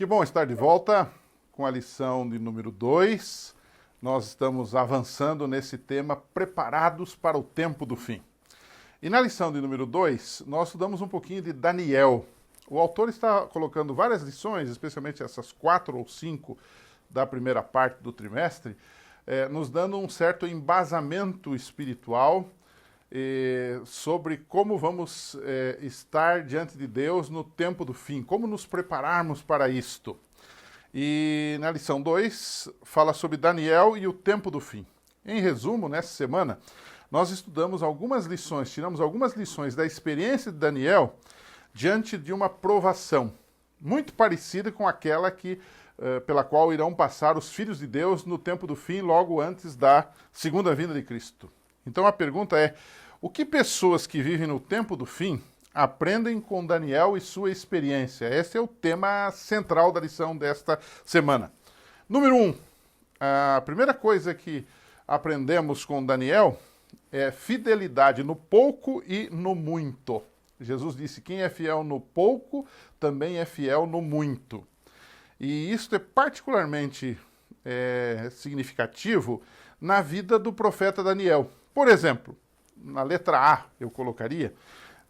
Que bom estar de volta com a lição de número 2. Nós estamos avançando nesse tema, preparados para o tempo do fim. E na lição de número 2, nós estudamos um pouquinho de Daniel. O autor está colocando várias lições, especialmente essas 4 ou 5 da primeira parte do trimestre, nos dando um certo embasamento espiritual sobre como vamos estar diante de Deus no tempo do fim, como nos prepararmos para isto. E na lição 2 fala sobre Daniel e o tempo do fim. Em resumo, nessa semana, nós estudamos algumas lições, tiramos algumas lições da experiência de Daniel diante de uma provação, muito parecida com aquela pela qual irão passar os filhos de Deus no tempo do fim, logo antes da segunda vinda de Cristo. Então a pergunta é, o que pessoas que vivem no tempo do fim aprendem com Daniel e sua experiência? Esse é o tema central da lição desta semana. Número 1, a primeira coisa que aprendemos com Daniel é fidelidade no pouco e no muito. Jesus disse, quem é fiel no pouco, também é fiel no muito. E isso é particularmente significativo na vida do profeta Daniel. Por exemplo, na letra A, eu colocaria,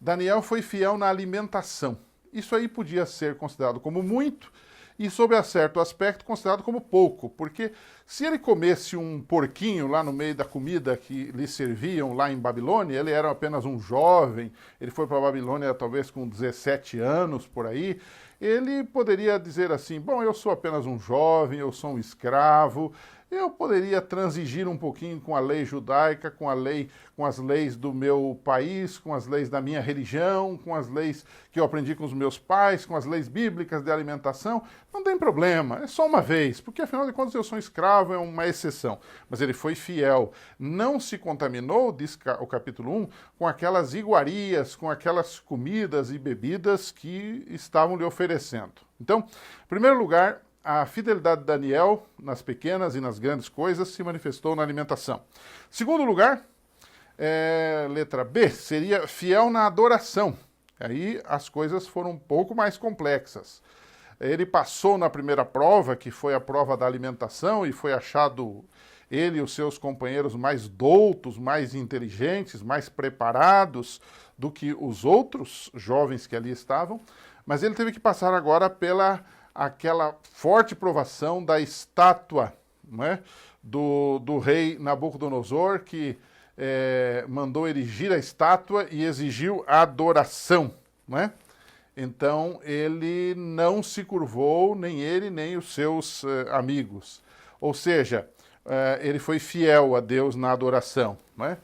Daniel foi fiel na alimentação. Isso aí podia ser considerado como muito e, sob certo aspecto, considerado como pouco, porque se ele comesse um porquinho lá no meio da comida que lhe serviam lá em Babilônia, ele era apenas um jovem, ele foi para a Babilônia talvez com 17 anos, por aí, ele poderia dizer assim, bom, eu sou apenas um jovem, eu sou um escravo, eu poderia transigir um pouquinho com a lei judaica, com as leis do meu país, com as leis da minha religião, com as leis que eu aprendi com os meus pais, com as leis bíblicas de alimentação. Não tem problema, é só uma vez, porque afinal de contas eu sou um escravo, é uma exceção. Mas ele foi fiel, não se contaminou, diz o capítulo 1, com aquelas iguarias, com aquelas comidas e bebidas que estavam lhe oferecendo. Então, em primeiro lugar, a fidelidade de Daniel nas pequenas e nas grandes coisas se manifestou na alimentação. Segundo lugar, letra B, seria fiel na adoração. Aí as coisas foram um pouco mais complexas. Ele passou na primeira prova, que foi a prova da alimentação, e foi achado ele e os seus companheiros mais doutos, mais inteligentes, mais preparados do que os outros jovens que ali estavam, mas ele teve que passar agora pela aquela forte provação da estátua, né, do rei Nabucodonosor, que mandou erigir a estátua e exigiu adoração. Né? Então ele não se curvou, nem ele, nem os seus amigos. Ou seja, ele foi fiel a Deus na adoração. Né?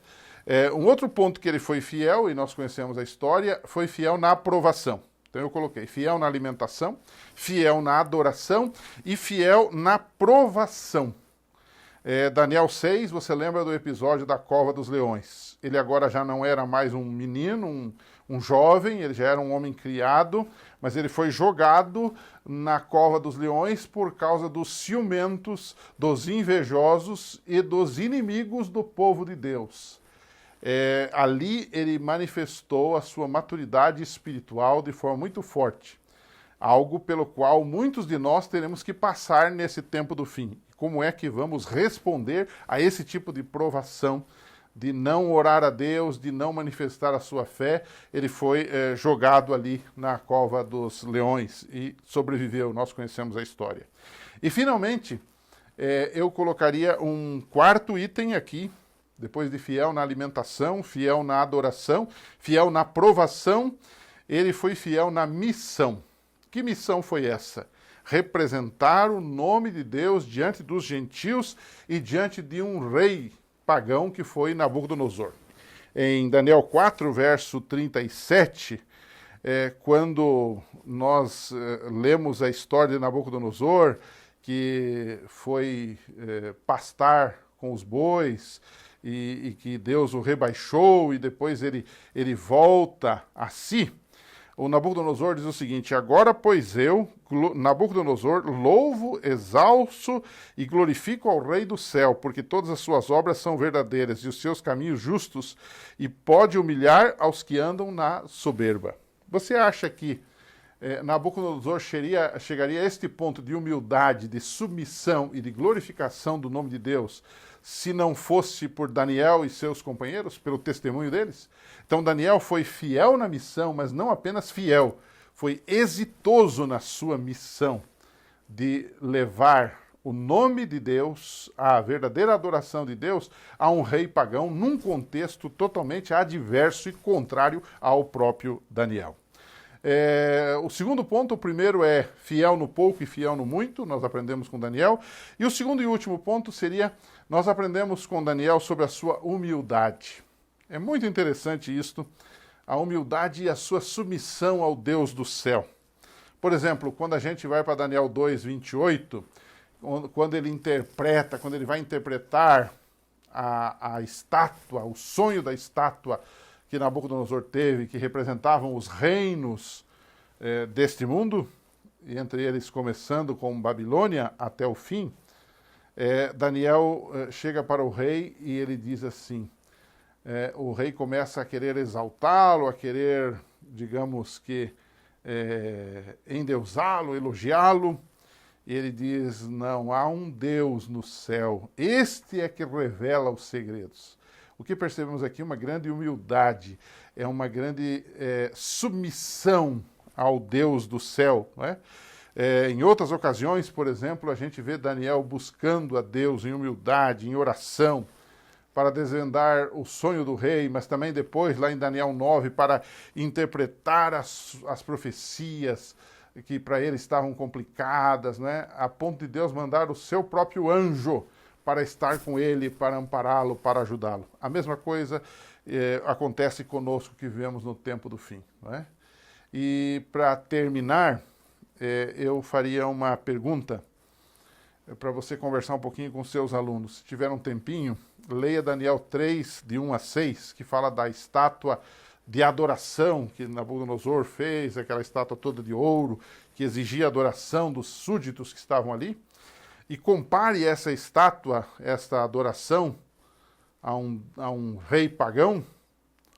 Um outro ponto que ele foi fiel, e nós conhecemos a história, foi fiel na aprovação. Então eu coloquei fiel na alimentação, fiel na adoração e fiel na provação. Daniel 6, você lembra do episódio da cova dos leões. Ele agora já não era mais um menino, um jovem, ele já era um homem criado, mas ele foi jogado na cova dos leões por causa dos ciumentos, dos invejosos e dos inimigos do povo de Deus. Ali ele manifestou a sua maturidade espiritual de forma muito forte, algo pelo qual muitos de nós teremos que passar nesse tempo do fim. Como é que vamos responder a esse tipo de provação, de não orar a Deus, de não manifestar a sua fé? Ele foi jogado ali na cova dos leões e sobreviveu, nós conhecemos a história. E finalmente, eu colocaria um quarto item aqui, depois de fiel na alimentação, fiel na adoração, fiel na provação, ele foi fiel na missão. Que missão foi essa? Representar o nome de Deus diante dos gentios e diante de um rei pagão que foi Nabucodonosor. Em Daniel 4, verso 37, quando nós lemos a história de Nabucodonosor, que foi pastar com os bois, e que Deus o rebaixou e depois ele volta a si, o Nabucodonosor diz o seguinte, agora, pois eu, Nabucodonosor, louvo, exalço e glorifico ao Rei do céu, porque todas as suas obras são verdadeiras e os seus caminhos justos, e pode humilhar aos que andam na soberba. Você acha que Nabucodonosor chegaria a este ponto de humildade, de submissão e de glorificação do nome de Deus, se não fosse por Daniel e seus companheiros, pelo testemunho deles? Então Daniel foi fiel na missão, mas não apenas fiel, foi exitoso na sua missão de levar o nome de Deus, a verdadeira adoração de Deus, a um rei pagão, num contexto totalmente adverso e contrário ao próprio Daniel. O segundo ponto, o primeiro é fiel no pouco e fiel no muito, nós aprendemos com Daniel. E o segundo e último ponto seria, nós aprendemos com Daniel sobre a sua humildade. É muito interessante isto, a humildade e a sua submissão ao Deus do céu. Por exemplo, quando a gente vai para Daniel 2, 28, quando ele vai interpretar a estátua, o sonho da estátua que Nabucodonosor teve, que representavam os reinos deste mundo, e entre eles começando com Babilônia até o fim, Daniel chega para o rei e ele diz assim, o rei começa a querer exaltá-lo, a querer, digamos que, endeusá-lo, elogiá-lo, e ele diz, não, há um Deus no céu, este é que revela os segredos. O que percebemos aqui é uma grande humildade, é uma grande submissão ao Deus do céu. Não é? Em outras ocasiões, por exemplo, a gente vê Daniel buscando a Deus em humildade, em oração, para desvendar o sonho do rei, mas também depois, lá em Daniel 9, para interpretar as profecias que para ele estavam complicadas, né? A ponto de Deus mandar o seu próprio anjo para estar com ele, para ampará-lo, para ajudá-lo. A mesma coisa acontece conosco que vivemos no tempo do fim. Não é? E para terminar, eu faria uma pergunta para você conversar um pouquinho com seus alunos. Se tiver um tempinho, leia Daniel 3, de 1 a 6, que fala da estátua de adoração que Nabucodonosor fez, aquela estátua toda de ouro, que exigia adoração dos súditos que estavam ali. E compare essa estátua, esta adoração, a um rei pagão,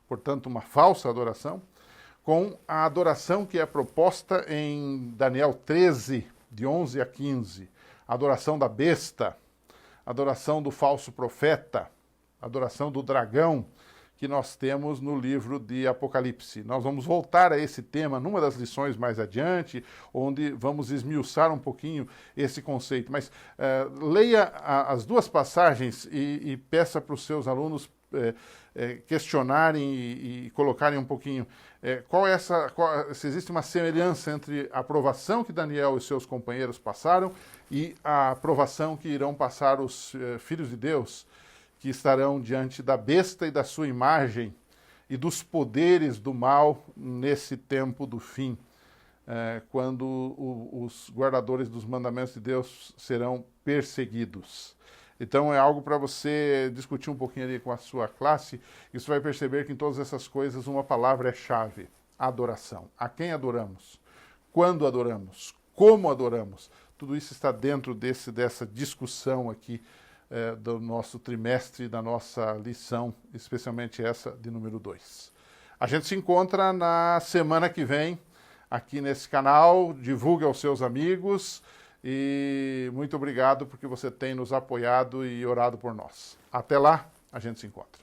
portanto uma falsa adoração, com a adoração que é proposta em Daniel 13, de 11 a 15. A adoração da besta, a adoração do falso profeta, a adoração do dragão, que nós temos no livro de Apocalipse. Nós vamos voltar a esse tema numa das lições mais adiante, onde vamos esmiuçar um pouquinho esse conceito. Mas leia as duas passagens e peça para os seus alunos questionarem e colocarem um pouquinho se existe uma semelhança entre a aprovação que Daniel e seus companheiros passaram e a aprovação que irão passar os filhos de Deus, que estarão diante da besta e da sua imagem e dos poderes do mal nesse tempo do fim, quando os guardadores dos mandamentos de Deus serão perseguidos. Então é algo para você discutir um pouquinho ali com a sua classe, e você vai perceber que em todas essas coisas uma palavra é chave: adoração. A quem adoramos? Quando adoramos? Como adoramos? Tudo isso está dentro dessa discussão aqui do nosso trimestre, da nossa lição, especialmente essa de número 2. A gente se encontra na semana que vem, aqui nesse canal. Divulgue aos seus amigos e muito obrigado porque você tem nos apoiado e orado por nós. Até lá, a gente se encontra.